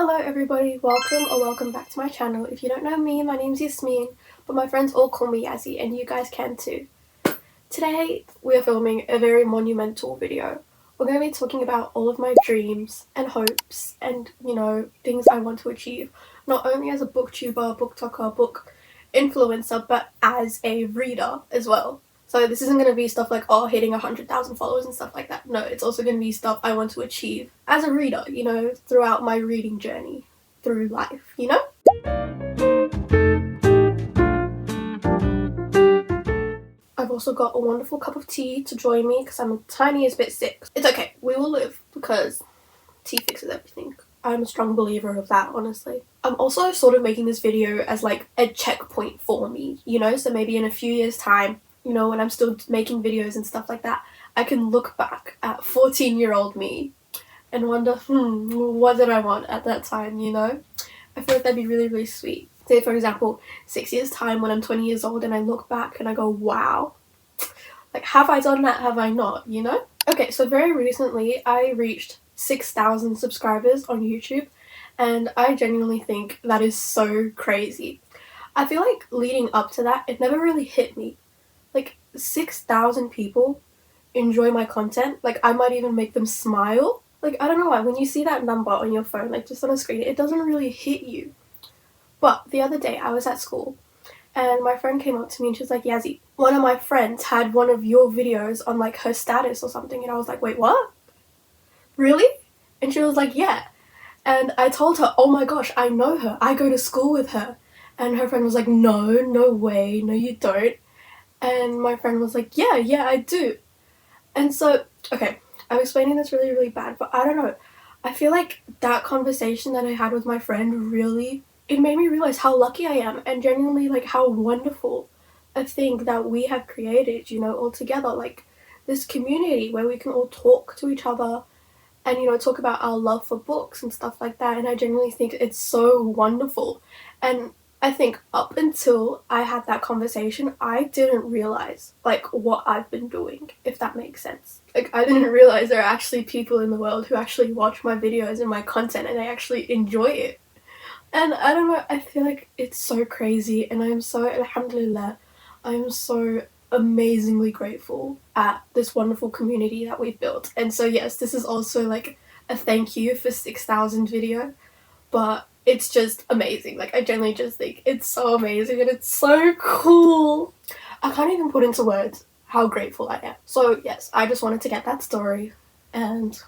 Hello everybody, welcome back to my channel. If you don't know me, my name's Yasmin, but my friends all call me Yazzie, and you guys can too. Today we are filming a very monumental video. We're going to be talking about all of my dreams and hopes and, things I want to achieve, not only as a booktuber, booktalker, book influencer, but as a reader as well. So this isn't going to be stuff like, hitting 100,000 followers and stuff like that. No, it's also going to be stuff I want to achieve as a reader, throughout my reading journey through life, I've also got a wonderful cup of tea to join me because I'm a tiniest bit sick. It's okay, we will live because tea fixes everything. I'm a strong believer of that, honestly. I'm also sort of making this video as like a checkpoint for me, so maybe in a few years' time, when I'm still making videos and stuff like that, I can look back at 14-year-old me and wonder, what did I want at that time, I feel like that'd be really, really sweet. Say, for example, 6 years' time when I'm 20 years old and I look back and I go, wow, like, have I done that, have I not, Okay, so very recently I reached 6,000 subscribers on YouTube, and I genuinely think that is so crazy. I feel like leading up to that, it never really hit me. Like, 6,000 people enjoy my content. Like, I might even make them smile. Like, I don't know why, when you see that number on your phone, like, just on a screen, it doesn't really hit you. But the other day, I was at school, and my friend came up to me and she was like, Yazzie, one of my friends had one of your videos on, like, her status or something. And I was like, wait, what? Really? And she was like, yeah. And I told her, oh my gosh, I know her. I go to school with her. And her friend was like, no way, no you don't. And my friend was like, yeah, I do. And so, okay, I'm explaining this really, really bad, but I don't know. I feel like that conversation that I had with my friend really, it made me realize how lucky I am and genuinely, like, how wonderful a thing that we have created, all together. Like, this community where we can all talk to each other and, talk about our love for books and stuff like that. And I genuinely think it's so wonderful. And I think up until I had that conversation, I didn't realize, like, what I've been doing, if that makes sense. Like, I didn't realize there are actually people in the world who actually watch my videos and my content and they actually enjoy it. And I don't know, I feel like it's so crazy, and I am so, alhamdulillah, I am so amazingly grateful at this wonderful community that we've built. And so yes, this is also like a thank you for 6,000 video, but it's just amazing. Like, I generally just think it's so amazing and it's so cool. I can't even put into words how grateful I am. So yes, I just wanted to get that story and,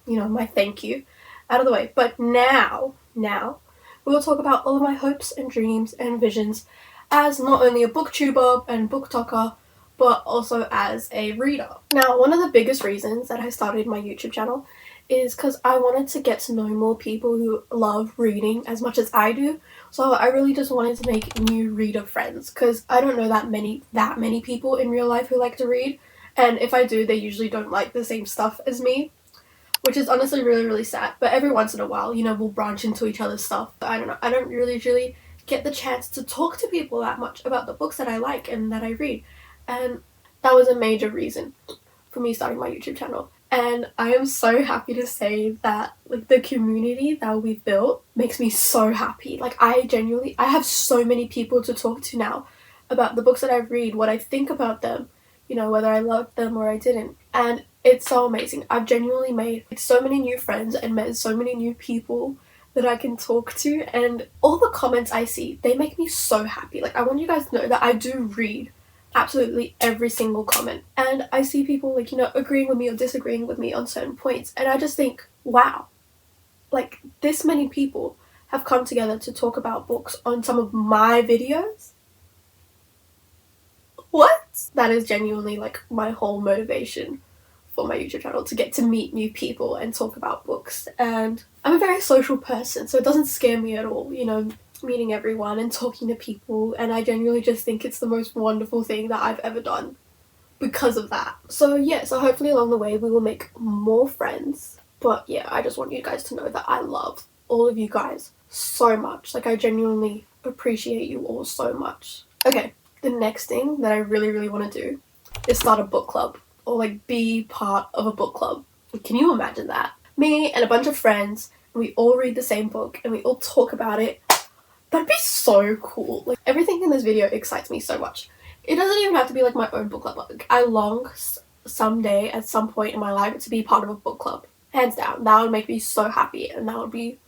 my thank you out of the way. But now, we will talk about all of my hopes and dreams and visions as not only a booktuber and booktalker, but also as a reader. Now, one of the biggest reasons that I started my YouTube channel is because I wanted to get to know more people who love reading as much as I do. So I really just wanted to make new reader friends, because I don't know that many people in real life who like to read, and if I do, they usually don't like the same stuff as me, which is honestly really, really sad. But every once in a while, we'll branch into each other's stuff. I don't know, I don't really get the chance to talk to people that much about the books that I like and that I read, and that was a major reason for me starting my YouTube channel. And I am so happy to say that, like, the community that we've built makes me so happy. Like, I have so many people to talk to now about the books that I read, what I think about them, whether I loved them or I didn't. And it's so amazing. I've genuinely made so many new friends and met so many new people that I can talk to, and all the comments I see, they make me so happy. Like, I want you guys to know that I do read absolutely every single comment, and I see people, like, agreeing with me or disagreeing with me on certain points, and I just think, wow, like, this many people have come together to talk about books on some of my videos. What? That is genuinely, like, my whole motivation for my YouTube channel, to get to meet new people and talk about books. And I'm a very social person, so it doesn't scare me at all, meeting everyone and talking to people, and I genuinely just think it's the most wonderful thing that I've ever done because of that. So yeah, so hopefully along the way we will make more friends. But yeah, I just want you guys to know that I love all of you guys so much. Like, I genuinely appreciate you all so much. Okay, the next thing that I really want to do is start a book club, or like be part of a book club. Can you imagine that? Me and a bunch of friends and we all read the same book and we all talk about it. That'd be so cool. Like, everything in this video excites me so much. It doesn't even have to be like my own book club. Like, I long someday at some point in my life to be part of a book club. Hands down. That would make me so happy, and that would be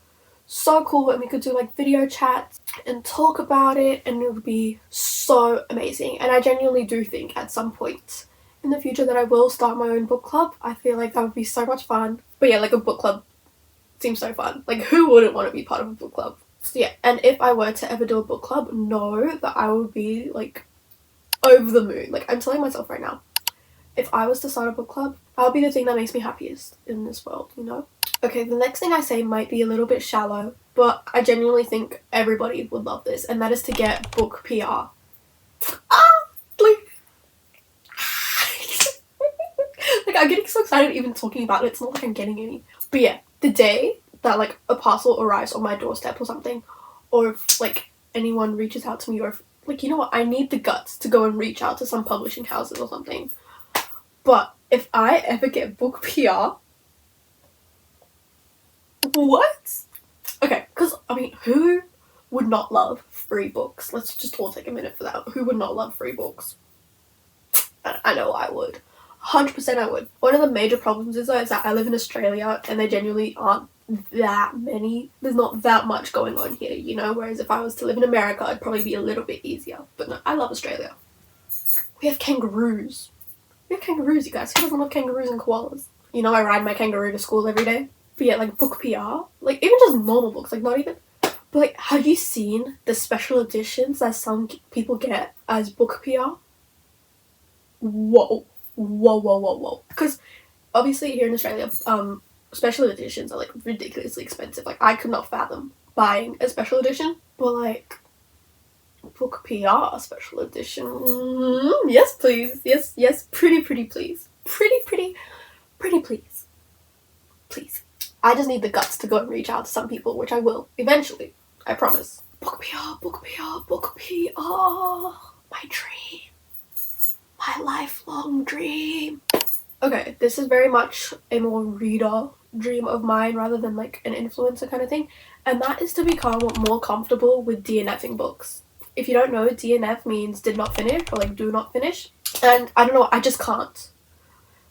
so cool, and we could do like video chats and talk about it, and it would be so amazing. And I genuinely do think at some point in the future that I will start my own book club. I feel like that would be so much fun. But yeah, like, a book club seems so fun. Like, who wouldn't want to be part of a book club? So yeah, and if I were to ever do a book club, know that I would be like over the moon. Like, I'm telling myself right now, if I was to start a book club, that would be the thing that makes me happiest in this world, you know? Okay, the next thing I say might be a little bit shallow, but I genuinely think everybody would love this, and that is to get book PR. Like, I'm getting so excited even talking about it. It's not like I'm getting any. But yeah, the day that like a parcel arrives on my doorstep or something, or if like anyone reaches out to me, or if, like, you know what, I need the guts to go and reach out to some publishing houses or something. But if I ever get book PR, what? Okay, because I mean, who would not love free books? Let's just all take a minute for that. Who would not love free books? I know I would. 100% I would. One of the major problems is though is that I live in Australia and there genuinely aren't that many. There's not that much going on here, you know, whereas if I was to live in America, it'd probably be a little bit easier. But no, I love Australia. We have kangaroos. We have kangaroos, you guys. Who doesn't love kangaroos and koalas? You know, I ride my kangaroo to school every day. But yeah, like, book PR, like, even just normal books, like, not even, but like, have you seen the special editions that some people get as book PR? Whoa. Because obviously here in Australia, special editions are like ridiculously expensive. Like, I could not fathom buying a special edition, but like, book PR special edition, yes please, yes, pretty please, pretty please. I just need the guts to go and reach out to some people, which I will eventually, I promise. Book PR, my dream, my lifelong dream. Okay, this is very much a more reader dream of mine rather than like an influencer kind of thing, and that is to become more comfortable with DNFing books. If you don't know, DNF means did not finish, or like do not finish, and I don't know, I just can't.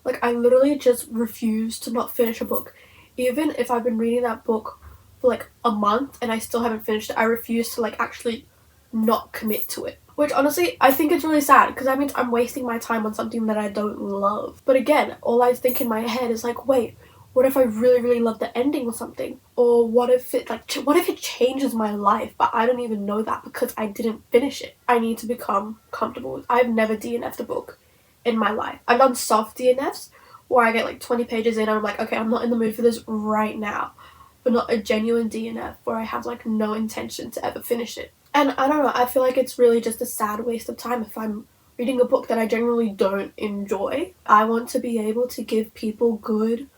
Like, I literally just refuse to not finish a book. Even if I've been reading that book for like a month and I still haven't finished it, I refuse to like actually not commit to it. Which honestly, I think it's really sad, because that means I'm wasting my time on something that I don't love. But again, all I think in my head is like, wait, what if I really love the ending or something? Or what if it changes my life, but I don't even know that because I didn't finish it? I need to become comfortable with. I've never DNF'd a book in my life. I've done soft DNFs where I get like 20 pages in and I'm like, okay, I'm not in the mood for this right now. But not a genuine DNF where I have like no intention to ever finish it. And I don't know, I feel like it's really just a sad waste of time if I'm reading a book that I genuinely don't enjoy. I want to be able to give people good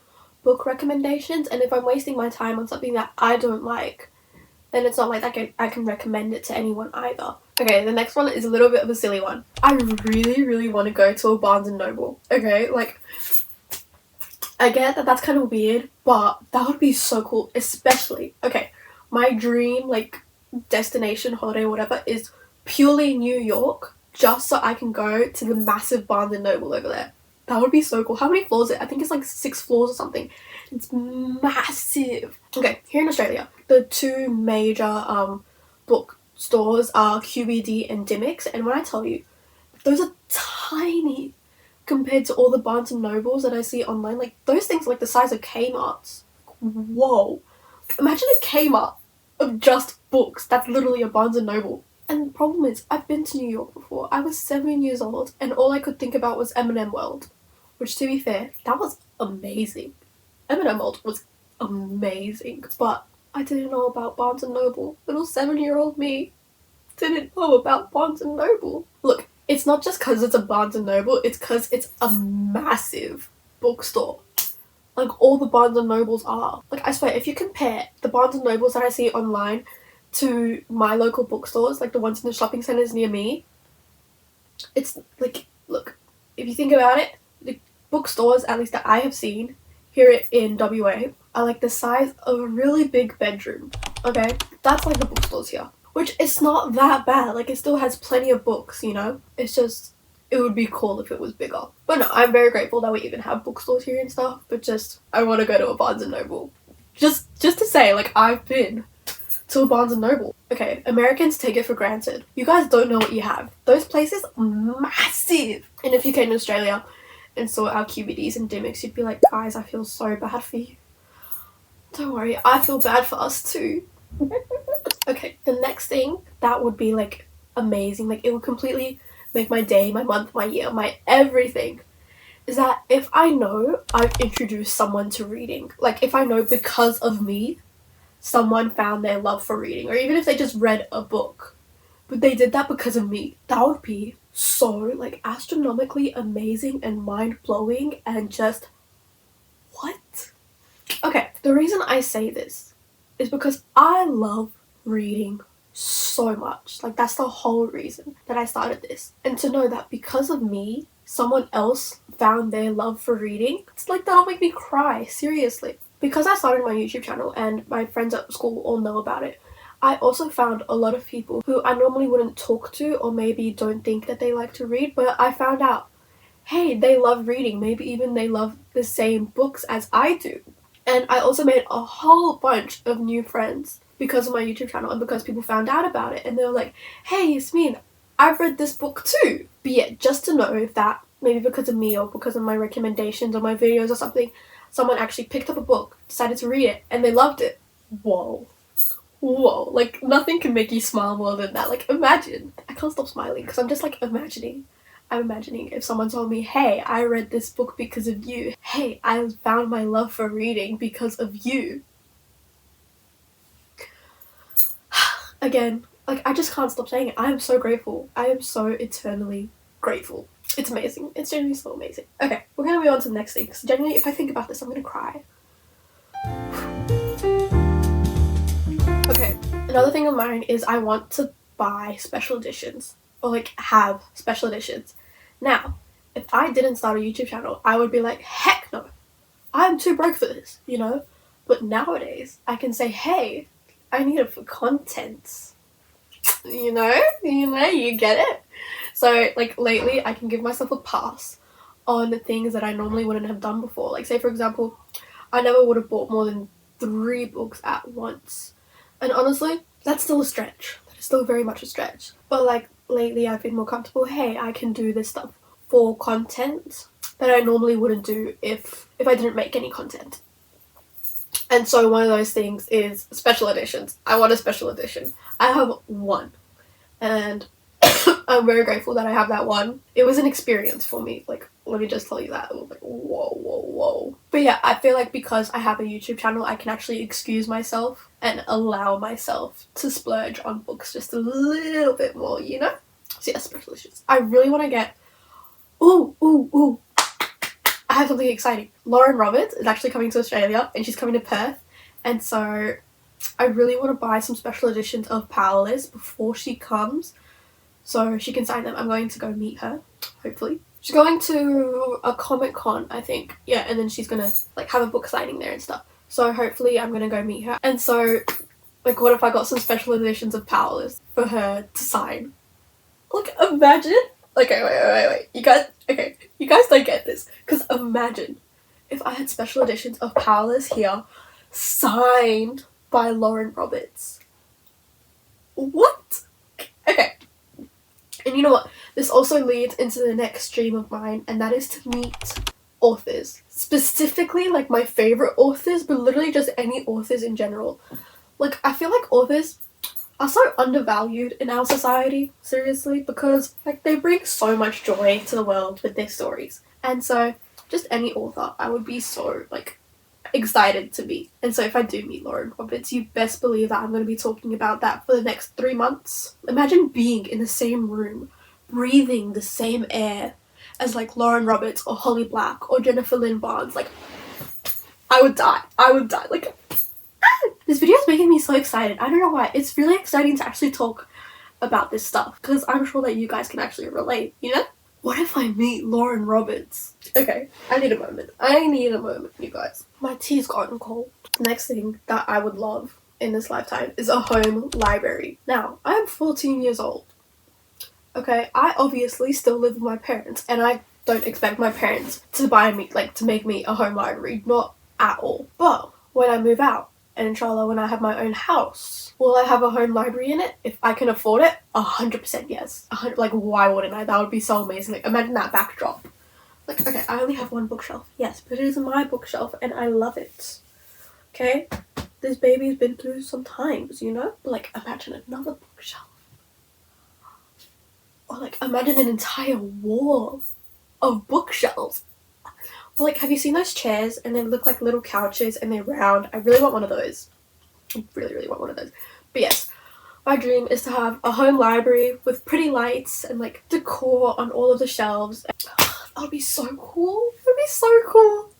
book recommendations, and if I'm wasting my time on something that I don't like, then it's not like I can recommend it to anyone either. Okay, the next one is a little bit of a silly one. I really want to go to a Barnes and Noble. Okay, like, I get that that's kind of weird, but that would be so cool. Especially, okay, my dream like destination, holiday, whatever, is purely New York, just so I can go to the massive Barnes and Noble over there. That would be so cool. How many floors is it? I think it's like 6 floors or something. It's massive. Okay, here in Australia, the two major book stores are QBD and Dimmicks, and when I tell you, those are tiny compared to all the Barnes and Nobles that I see online. Like, those things are like the size of Kmart's. Whoa. Imagine a Kmart of just books. That's literally a Barnes and Noble. And the problem is, I've been to New York before. I was 7 years old, and all I could think about was M&M World. Which, to be fair, that was amazing. M&M World was amazing, but I didn't know about Barnes and Noble. Little 7-year-old me didn't know about Barnes and Noble. Look, it's not just because it's a Barnes and Noble, it's because it's a massive bookstore. Like, all the Barnes and Nobles are. Like, I swear, if you compare the Barnes and Nobles that I see online to my local bookstores, like the ones in the shopping centres near me, it's like, look, if you think about it, the bookstores, at least that I have seen here in WA, are like the size of a really big bedroom. Okay, that's like the bookstores here, which it's not that bad. Like, it still has plenty of books, you know. It's just, it would be cool if it was bigger. But no, I'm very grateful that we even have bookstores here and stuff. But just, I want to go to a Barnes and Noble. Just to say, like, I've been to a Barnes and Noble. Okay, Americans take it for granted. You guys don't know what you have. Those places are massive. And if you came to Australia and saw our QBDs and Dimmicks, you'd be like, guys, I feel so bad for you. Don't worry, I feel bad for us too. Okay, the next thing that would be like amazing, like it would completely make my day, my month, my year, my everything, is that if I know I've introduced someone to reading, like if I know because of me someone found their love for reading, or even if they just read a book but they did that because of me, that would be so like astronomically amazing and mind-blowing and just what? Okay, the reason I say this is because I love reading so much. Like, that's the whole reason that I started this. And to know that because of me, someone else found their love for reading, it's like, that'll make me cry, seriously. Because I started my YouTube channel and my friends at school all know about it, I also found a lot of people who I normally wouldn't talk to or maybe don't think that they like to read, but I found out, hey, they love reading. Maybe even they love the same books as I do. And I also made a whole bunch of new friends because of my YouTube channel and because people found out about it. And they were like, hey, Yasmin, I've read this book too. But yeah, just to know that maybe because of me or because of my recommendations or my videos or something, someone actually picked up a book, decided to read it, and they loved it. Whoa. Whoa. Like, nothing can make you smile more than that. Like, imagine. I can't stop smiling because I'm just like imagining. I'm imagining if someone told me, hey, I read this book because of you. Hey, I found my love for reading because of you. Again, like, I just can't stop saying it. I am so grateful. I am so eternally grateful. It's amazing. It's genuinely so amazing. Okay, we're going to move on to the next thing. Because genuinely, if I think about this, I'm going to cry. Okay, another thing of mine is I want to buy special editions. Or, like, have special editions. Now, if I didn't start a YouTube channel, I would be like, heck no. I'm too broke for this, you know? But nowadays, I can say, hey, I need it for content. You know, you get it? So, like, lately, I can give myself a pass on things that I normally wouldn't have done before. Like, say, for example, I never would have bought more than 3 books at once. And honestly, that's still a stretch. That is still very much a stretch. But, like, lately, I've been more comfortable. Hey, I can do this stuff for content that I normally wouldn't do if I didn't make any content. And so one of those things is special editions. I want a special edition. I have one. And I'm very grateful that I have that one. It was an experience for me. Like, let me just tell you that. It was like, whoa, whoa, whoa. But yeah, I feel like because I have a YouTube channel, I can actually excuse myself and allow myself to splurge on books just a little bit more, you know? So yeah, special editions. I really want to get... Ooh. I have something exciting. Lauren Roberts is actually coming to Australia and she's coming to Perth. And so I really want to buy some special editions of Powerless before she comes so she can sign them. I'm going to go meet her, hopefully. She's going to a Comic-Con, I think. Yeah, and then she's going to like have a book signing there and stuff. So hopefully I'm going to go meet her. And so, like, what if I got some special editions of Powerless for her to sign? Like, imagine... Okay, wait. You guys don't get this. Because imagine if I had special editions of Powerless here signed by Lauren Roberts. What? Okay. And you know what? This also leads into the next dream of mine, and that is to meet authors. Specifically, like, my favourite authors, but literally just any authors in general. Like, I feel like authors are so undervalued in our society, seriously, because like they bring so much joy to the world with their stories. And so just any author I would be so like excited to meet. And so if I do meet Lauren Roberts, you best believe that I'm going to be talking about that for the next 3 months. Imagine being in the same room, breathing the same air as like Lauren Roberts or Holly Black or Jennifer Lynn Barnes. Like, I would die. Like, this video is making me so excited. I don't know why. It's really exciting to actually talk about this stuff because I'm sure that you guys can actually relate, you know? What if I meet Lauren Roberts? Okay, I need a moment, you guys. My tea's gotten cold. The next thing that I would love in this lifetime is a home library. Now, I am 14 years old. Okay, I obviously still live with my parents, and I don't expect my parents to buy me, like, to make me a home library. Not at all. But when I move out, and inshallah when I have my own house, will I have a home library in it? If I can afford it, 100% yes. Like, why wouldn't I? That would be so amazing. Like, imagine that backdrop. Like, okay, I only have one bookshelf, yes, but it is my bookshelf and I love it. Okay? This baby's been through some times, you know? But, like, imagine another bookshelf. Or, like, imagine an entire wall of bookshelves. Or, like, have you seen those chairs and they look like little couches and they're round? I really want one of those. I really, really want one of those. But yes, my dream is to have a home library with pretty lights and, like, decor on all of the shelves. That would be so cool. That would be so cool.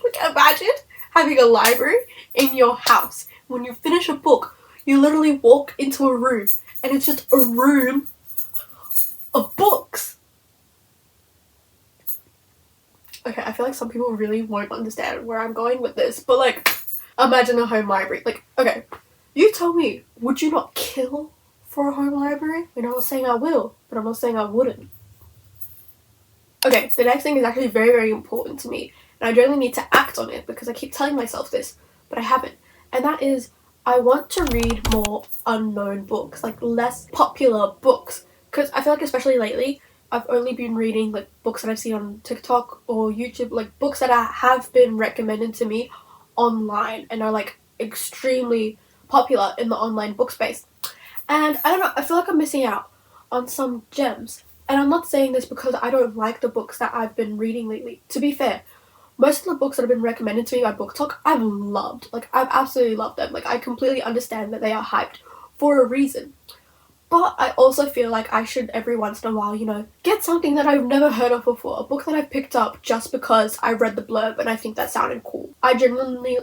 Like, imagine having a library in your house. When you finish a book, you literally walk into a room and it's just a room of books. Okay, I feel like some people really won't understand where I'm going with this, but, like, imagine a home library. Like, okay, you tell me, would you not kill for a home library? I'm not saying I will, but I'm not saying I wouldn't. Okay, the next thing is actually very, very important to me, and I generally need to act on it because I keep telling myself this, but I haven't. And that is, I want to read more unknown books, like less popular books, because I feel like especially lately, I've only been reading, like, books that I've seen on TikTok or YouTube, like books that have been recommended to me online and are, like, extremely popular in the online book space. And I don't know, I feel like I'm missing out on some gems. And I'm not saying this because I don't like the books that I've been reading lately. To be fair, most of the books that have been recommended to me by BookTok, I've loved. Like, I've absolutely loved them. Like, I completely understand that they are hyped for a reason. But I also feel like I should, every once in a while, you know, get something that I've never heard of before. A book that I've picked up just because I read the blurb and I think that sounded cool. I genuinely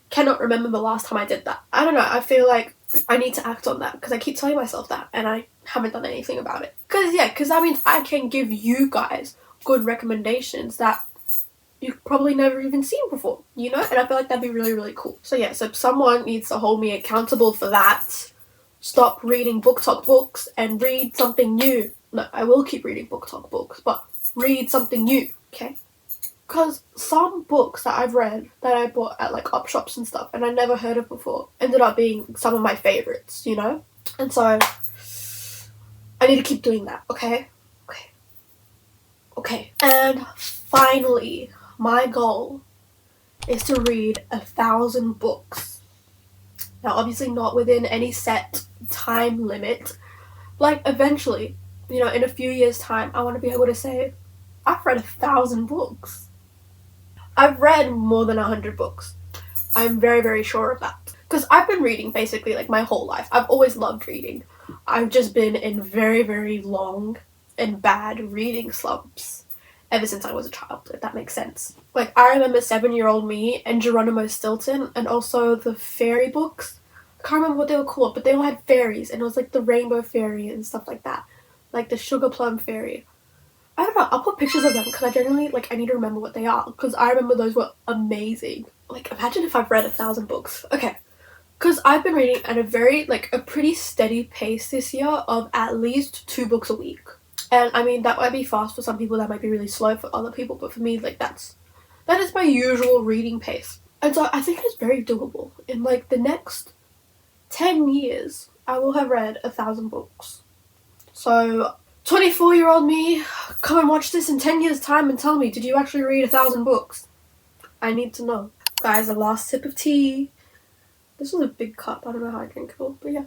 cannot remember the last time I did that. I don't know, I feel like I need to act on that because I keep telling myself that and I haven't done anything about it. Because that means I can give you guys good recommendations that you've probably never even seen before, you know? And I feel like that'd be really, really cool. So yeah, so someone needs to hold me accountable for that. Stop reading BookTok books and read something new. No, I will keep reading BookTok books, but read something new, okay? Because some books that I've read that I bought at, like, op shops and stuff and I never heard of before ended up being some of my favorites, you know? And so I need to keep doing that, okay? Okay. And finally, my goal is to read 1,000 books. Now, obviously not within any set time limit. Like, eventually, you know, in a few years' time, I want to be able to say, I've read 1,000 books. I've read more than 100 books. I'm very, very sure of that. Because I've been reading basically, like, my whole life. I've always loved reading. I've just been in very, very long and bad reading slumps ever since I was a child, if that makes sense. Like, I remember 7-year-old me and Geronimo Stilton and also the fairy books. I can't remember what they were called, but they all had fairies and it was like the rainbow fairy and stuff like that. Like the sugar plum fairy. I don't know, I'll put pictures of them because I genuinely, like, I need to remember what they are because I remember those were amazing. Like, imagine if I've read 1,000 books. Okay, because I've been reading at a pretty steady pace this year of at least 2 books a week. And I mean, that might be fast for some people, that might be really slow for other people, but for me, like, that is my usual reading pace. And so I think it's very doable. In, like, the next 10 years, I will have read 1,000 books. So 24-year-old me, come and watch this in 10 years' time and tell me, did you actually read 1,000 books? I need to know. Guys, the last sip of tea. This was a big cup. I don't know how I drink it all, but yeah.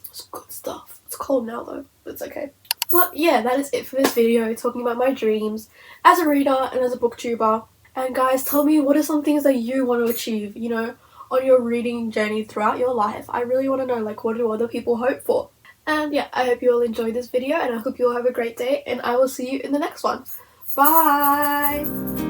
It's good stuff. It's cold now though, but it's okay. But yeah, that is it for this video, talking about my dreams as a reader and as a booktuber. And guys, tell me, what are some things that you want to achieve, you know, on your reading journey throughout your life? I really want to know, like, what do other people hope for? And yeah, I hope you all enjoyed this video and I hope you all have a great day and I will see you in the next one. Bye!